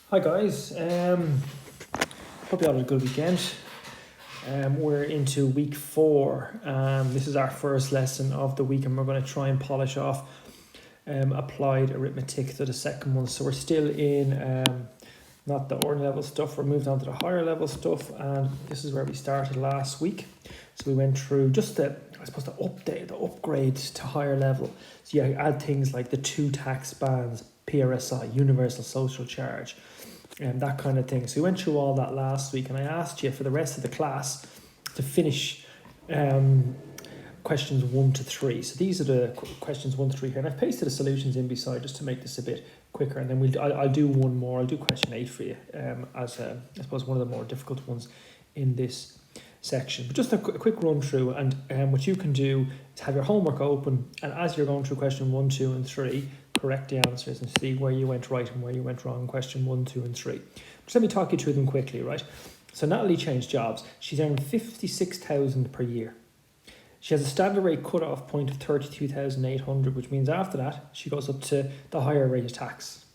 Hi guys, hope you all had a good weekend. We're into week 4. This is our first lesson of the week and we're going to try and polish off applied arithmetic to the second one. So we're still in not the ordinary level stuff, we're moved on to the higher level stuff, and this is where we started last week. So we went through just the upgrade to higher level. So you add things like the 2 tax bands, PRSI, universal social charge, and that kind of thing. So we went through all that last week, and I asked you for the rest of the class to finish questions 1 to 3. So these are the questions 1 to 3 here, and I've pasted the solutions in beside just to make this a bit quicker, and then I'll do one more. I'll do question 8 for you as I suppose one of the more difficult ones in this section. But just a quick run through, and what you can do is have your homework open, and as you're going through question 1, 2 and 3, correct the answers and see where you went right and where you went wrong in question 1, 2 and 3. Just let me talk you through them quickly, right? So Natalie changed jobs. She's earning 56,000 per year. She has a standard rate cut-off point of 32,800, which means after that she goes up to the higher rate of tax.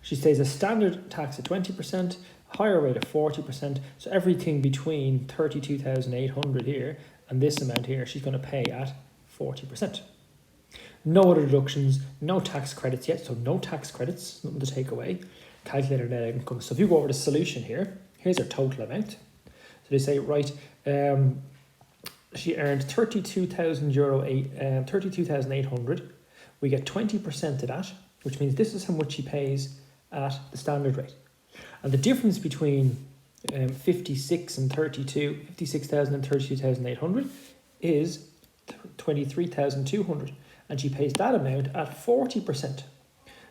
She stays a standard tax at 20%, higher rate of 40%, so everything between 32,800 here and this amount here she's going to pay at 40%. No other deductions, no tax credits yet, so no tax credits, nothing to take away. Calculator net income. So if you go over the solution here, here's her total amount. So they say, right, she earned €32,800. We get 20% of that, which means this is how much she pays at the standard rate. And the difference between 56,000 and 32,800 is 23,200. And she pays that amount at 40%.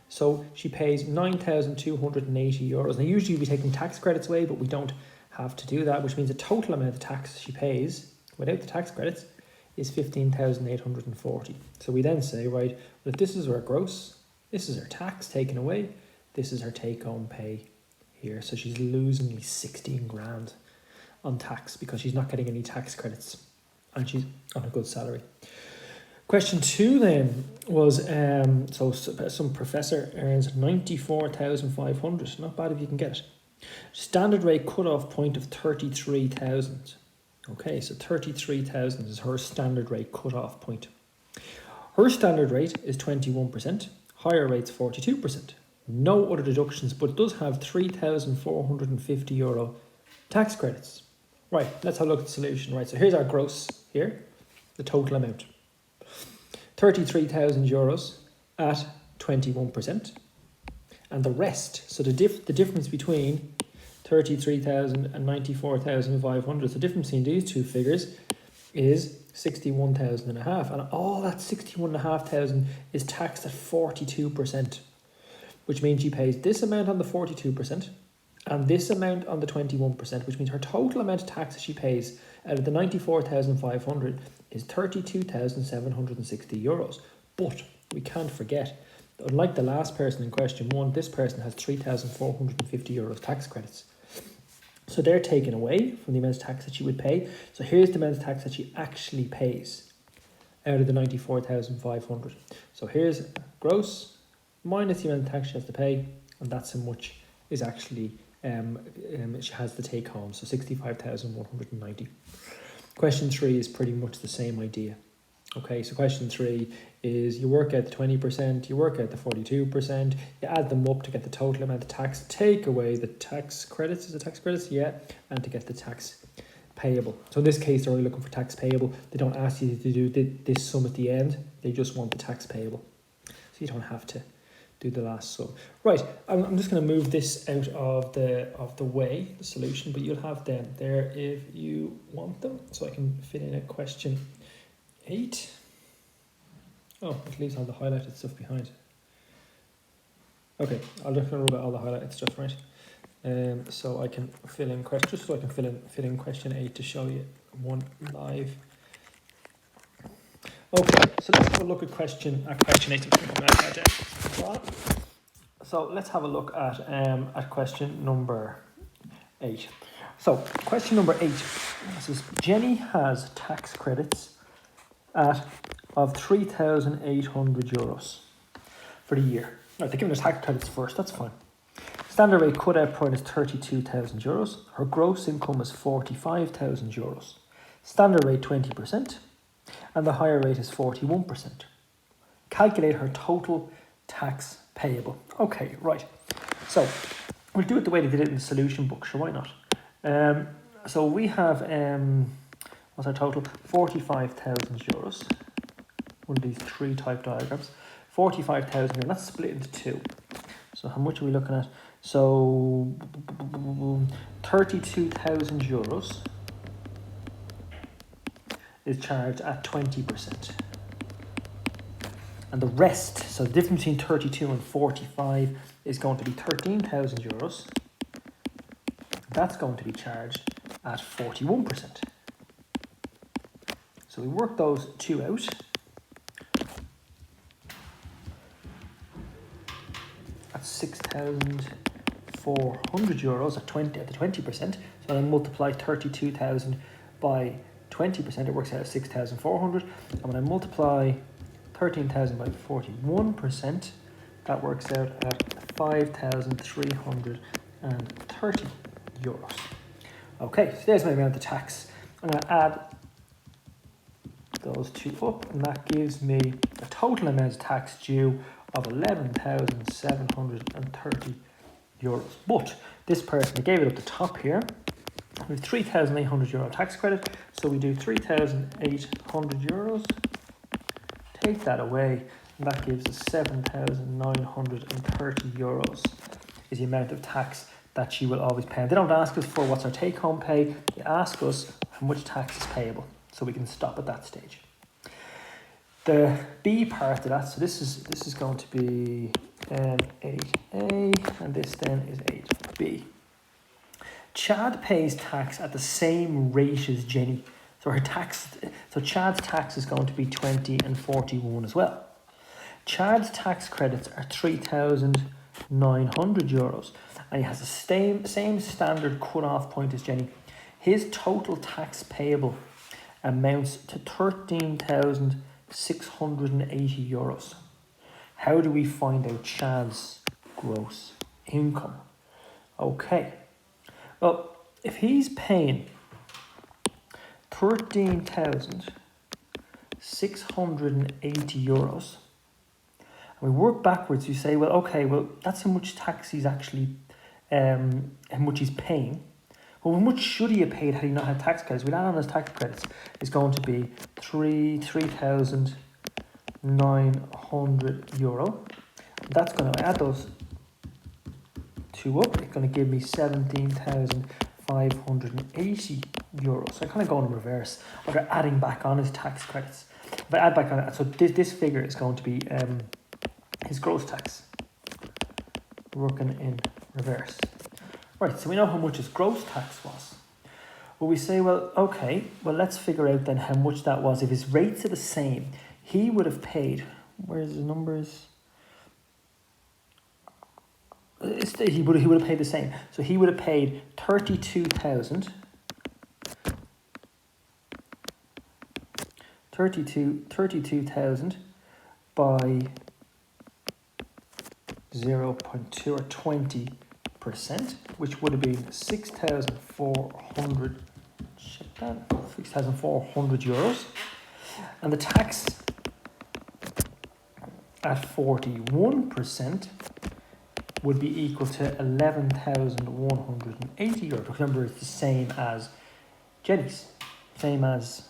So she pays €9,280. Now usually we take taking tax credits away, but we don't have to do that, which means the total amount of tax she pays without the tax credits is 15,840. So we then say, right, well, if this is her gross, this is her tax taken away, this is her take-home pay here. So she's losing me 16 grand on tax because she's not getting any tax credits and she's on a good salary. Question 2 then was, so some professor earns 94,500. Not bad if you can get it. Standard rate cut-off point of 33,000. Okay, so 33,000 is her standard rate cut-off point. Her standard rate is 21%, higher rate's 42%. No other deductions, but does have €3,450 tax credits. Right, let's have a look at the solution. Right, so here's our gross here, the total amount. €33,000 at 21%, and the rest, so the difference between 33,000 and 94,500, the difference between these two figures is 61,500, and all that 61,500 is taxed at 42%, which means she pays this amount on the 42% and this amount on the 21%, which means her total amount of tax that she pays out of the 94,500 is €32,760. But we can't forget that unlike the last person in question 1, this person has €3,450 tax credits. So they're taken away from the amount of tax that she would pay. So here's the amount of tax that she actually pays out of the 94,500. So here's gross minus the amount of tax she has to pay, and that's how much is actually she has to take home. So 65,190. Question 3 is pretty much the same idea. Okay, so question 3 is you work out the 20%, you work out the 42%, you add them up to get the total amount of tax, take away the tax credits. Is it tax credits? Yeah, and to get the tax payable. So in this case, they're only looking for tax payable. They don't ask you to do this sum at the end. They just want the tax payable. So you don't have to do the last sum. Right, I'm just going to move this out of the way, the solution, but you'll have them there if you want them. So I can fit in a question 8. Oh, it leaves all the highlighted stuff behind. Okay, I'll look at all the highlighted stuff, right? So I can fill in questions. So I can fill in question 8 to show you one live. Okay, so let's have a look at question 8. So let's have a look at question number 8. So question number 8 says Jenny has tax credits of €3,800 for the year. Right, they're giving us tax credits first, that's fine. Standard rate cut-out point is 32,000 euros. Her gross income is 45,000 euros. Standard rate 20%, and the higher rate is 41%. Calculate her total tax payable. Okay, right. So we'll do it the way they did it in the solution book, sure, why not? So we have, what's our total? 45,000 euros. One of these three type diagrams. 45,000 euros, that's split into two. So how much are we looking at? So 32,000 euros is charged at 20%. And the rest, so the difference between 32 and 45 is going to be 13,000 euros. That's going to be charged at 41%. So we work those two out. That's 6,400 euros at the 20%. So I multiply 32,000 by 20%, it works out at 6,400. And when I multiply 13,000 by 41%, that works out at 5,330 euros. Okay, so there's my amount of tax. I'm going to add those two up, and that gives me a total amount of tax due of 11,730 euros. But this person, I gave it up the top here, we have 3,800 euro tax credit, so we do 3,800 euros, take that away, and that gives us 7,930 euros is the amount of tax that she will always pay. And they don't ask us for what's our take-home pay, they ask us how much tax is payable, so we can stop at that stage. The B part of that, so this is going to be 8A, and this then is 8B. Chad pays tax at the same rate as Jenny. So Chad's tax is going to be 20 and 41 as well. Chad's tax credits are 3,900 euros, and he has the same standard cut-off point as Jenny. His total tax payable amounts to 13,680 euros. How do we find out Chad's gross income? Okay. Well, if he's paying 13,680 euros, and we work backwards, you say, well, okay, well, that's how much tax he's actually, how much he's paying. Well, how much should he have paid had he not had tax credits? We'll add on his tax credits. It's going to be 3,900 euro. That's going to add those two up. It's going to give me 17,580 euros. So I kind of go in reverse. Or adding back on his tax credits. If I add back on it, so this figure is going to be his gross tax. Working in reverse. Right, so we know how much his gross tax was. Well, we say, well, okay, well, let's figure out then how much that was. If his rates are the same, he would have paid, where's the numbers? He would have paid the same. So he would have paid 32,000 by 0.2 or 20%, which would have been 6,400 euros. And the tax at 41% would be equal to 11,180 euros. Remember, it's the same as Jenny's. Same as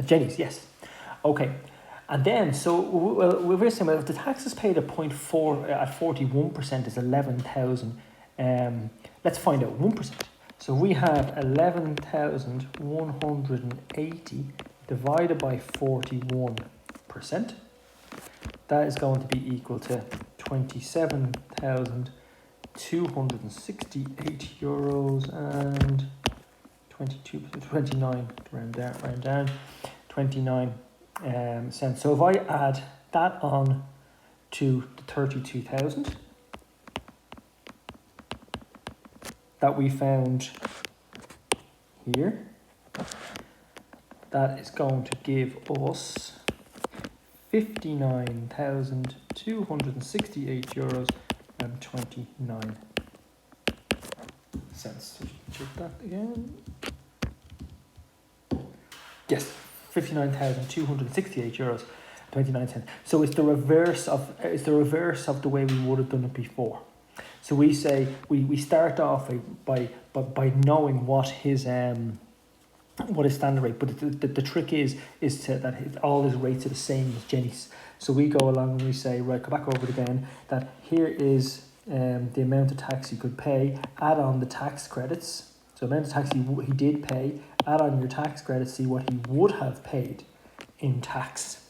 Jenny's, yes. Okay. And then, so we're saying, well, if the tax is paid at 0.4 at 41% is 11,000. Let's find out 1%. So we have 11,180 divided by 41%. That is going to be equal to 27,268 euros and 29 round down 29 cents. So if I add that on to the 32,000 that we found here, that is going to give us 59,268 euros and 29 cents. Check that again. Yes, 59,268 euros 29 cents. So it's the reverse of the way we would have done it before. So we say we start off by knowing what his standard rate, but the trick is that all his rates are the same as Jenny's. So we go along and we say, right, go back over it again, that here is the amount of tax you could pay, add on the tax credits. So the amount of tax he did pay, add on your tax credits, see what he would have paid in tax.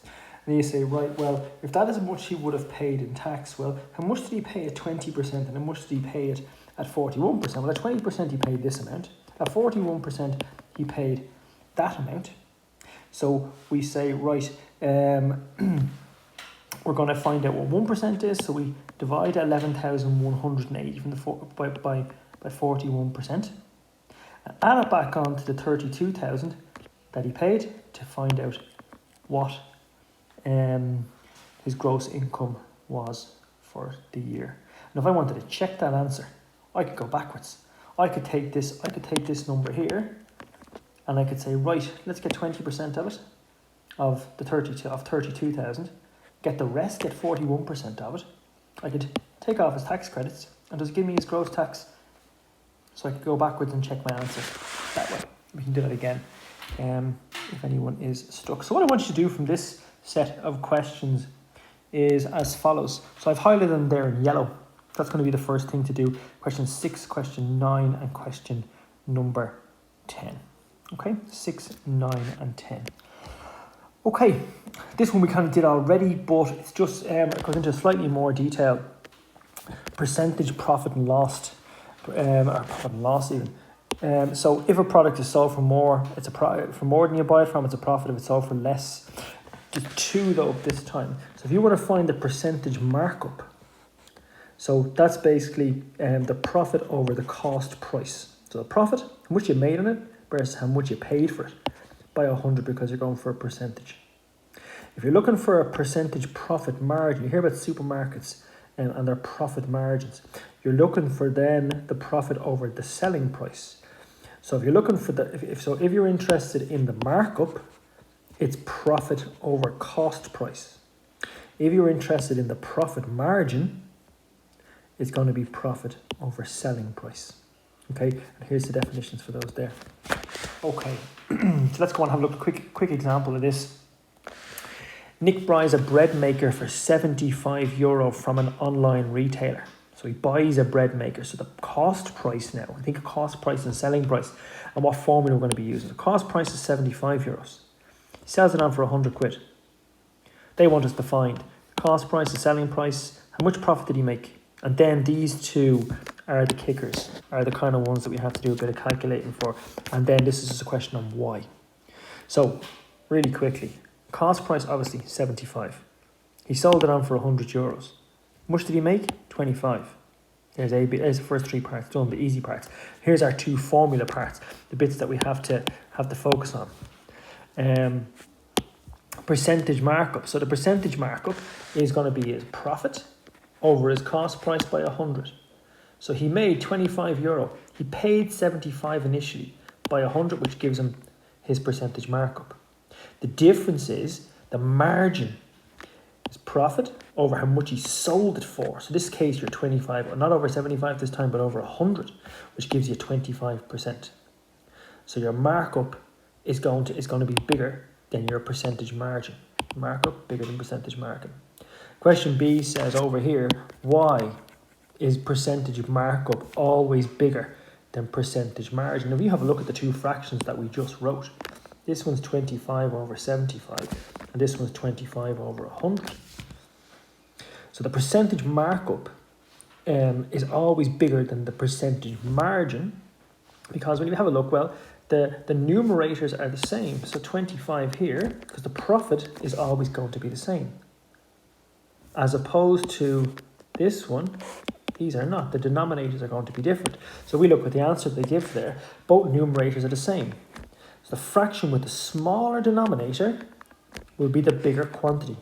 And you say, right, well, if that is how much he would have paid in tax, well, how much did he pay at 20% and how much did he pay it at 41%? Well, at 20% he paid this amount. At 41% he paid that amount. So we say, right, we're going to find out what 1% is. So we divide 11,180 from by 41%. And add it back on to the 32,000 that he paid to find out what his gross income was for the year. And if I wanted to check that answer, I could go backwards. I could take this number here, and I could say, right, let's get 20% of it, of 32,000. Get the rest, get 41% of it. I could take off his tax credits and just give me his gross tax. So I could go backwards and check my answer that way. We can do that again if anyone is stuck. So what I want you to do from this set of questions is as follows. So I've highlighted them there in yellow. That's going to be the first thing to do. Question 6, question 9, and question number 10. Okay, 6, 9, and 10. Okay, this one we kind of did already, but it's just it goes into slightly more detail. Percentage profit and loss, or profit and loss even. So if a product is sold for more, it's a profit. For more than you buy it from, it's a profit. If it's sold for less, just 2 though this time. So if you want to find the percentage markup, so that's basically the profit over the cost price. So the profit, how much you made on it versus how much you paid for it, by 100 because you're going for a percentage. If you're looking for a percentage profit margin, you hear about supermarkets and their profit margins. You're looking for then the profit over the selling price. So if you're looking for if you're interested in the markup, it's profit over cost price. If you're interested in the profit margin, it's going to be profit over selling price. Okay, and here's the definitions for those there. Okay, so let's go on and have a look at a quick example of this. Nick buys a bread maker for €75 from an online retailer. So he buys a bread maker. So the cost price now, I think cost price and selling price, and what formula we're going to be using. The cost price is €75. He sells it on for 100 quid. They want us to find cost price and selling price, how much profit did he make? And then these two are the kickers, are the kind of ones that we have to do a bit of calculating for. And then this is just a question on why. So really quickly, cost price obviously 75. He sold it on for €100. How much did he make? 25. There's the first 3 parts done, the easy parts. Here's our 2 formula parts, the bits that we have to focus on. Percentage markup. So the percentage markup is going to be his profit over his cost price by 100. So he made €25. He paid 75 initially by 100, which gives him his percentage markup. The difference is the margin is profit over how much he sold it for. So in this case, you're 25, not over 75 this time, but over 100, which gives you 25%. So your markup is going to be bigger than your percentage margin. Markup bigger than percentage margin. Question B says over here, why is percentage markup always bigger than percentage margin? If you have a look at the 2 fractions that we just wrote, this one's 25 over 75, and this one's 25 over 100. So the percentage markup is always bigger than the percentage margin, because when you have a look, well, the numerators are the same. So 25 here, because the profit is always going to be the same. As opposed to this one, these are not. The denominators are going to be different. So we look at the answer they give there. Both numerators are the same. So the fraction with the smaller denominator will be the bigger quantity.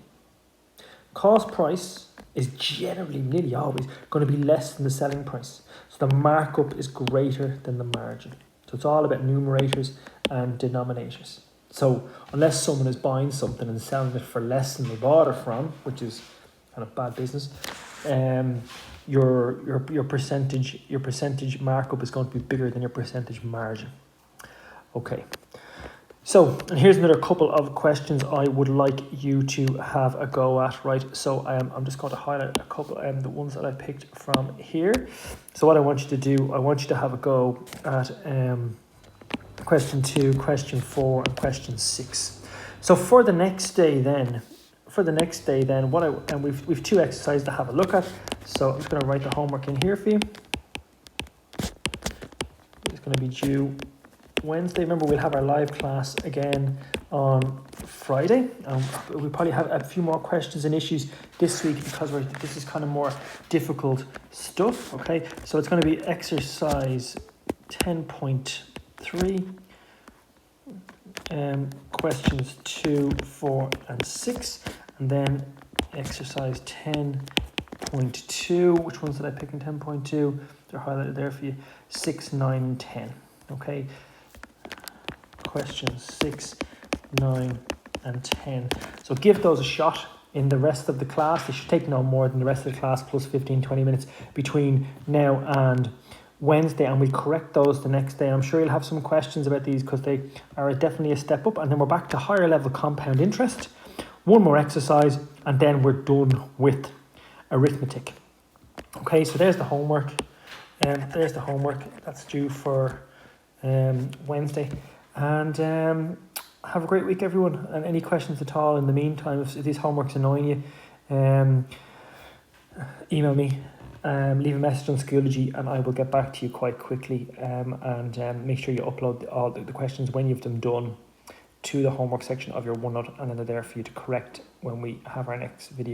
Cost price is generally, nearly always, going to be less than the selling price. So the markup is greater than the margin. So it's all about numerators and denominators. So unless someone is buying something and selling it for less than they bought it from, which is kind of bad business, your percentage markup is going to be bigger than your percentage margin. Okay. So, and here's another couple of questions I would like you to have a go at, right? So I'm just going to highlight a couple of the ones that I picked from here. So what I want you to do, I want you to have a go at question 2, question 4, and question 6. So for the next day then, we've 2 exercises to have a look at. So I'm just going to write the homework in here for you. It's going to be due Wednesday. Remember, we'll have our live class again on Friday. We'll probably have a few more questions and issues this week because this is kind of more difficult stuff. Okay, so it's going to be exercise 10.3, questions 2, 4, and 6, and then exercise 10.2. Which ones did I pick in 10.2? They're highlighted there for you. 6, 9, and 10. Okay. Questions 6, 9, and 10. So give those a shot in the rest of the class. They should take no more than the rest of the class plus 15-20 minutes between now and Wednesday, and we'll correct those the next day. I'm sure you'll have some questions about these because they are definitely a step up, and then we're back to higher level compound interest. One more exercise, and then we're done with arithmetic. Okay, so there's the homework. There's the homework that's due for Wednesday. And have a great week, everyone. And any questions at all in the meantime, if these homeworks annoying you, email me, leave a message on Schoology, and I will get back to you quite quickly. And make sure you upload all the questions when you've them done to the homework section of your OneNote, and then they're there for you to correct when we have our next video.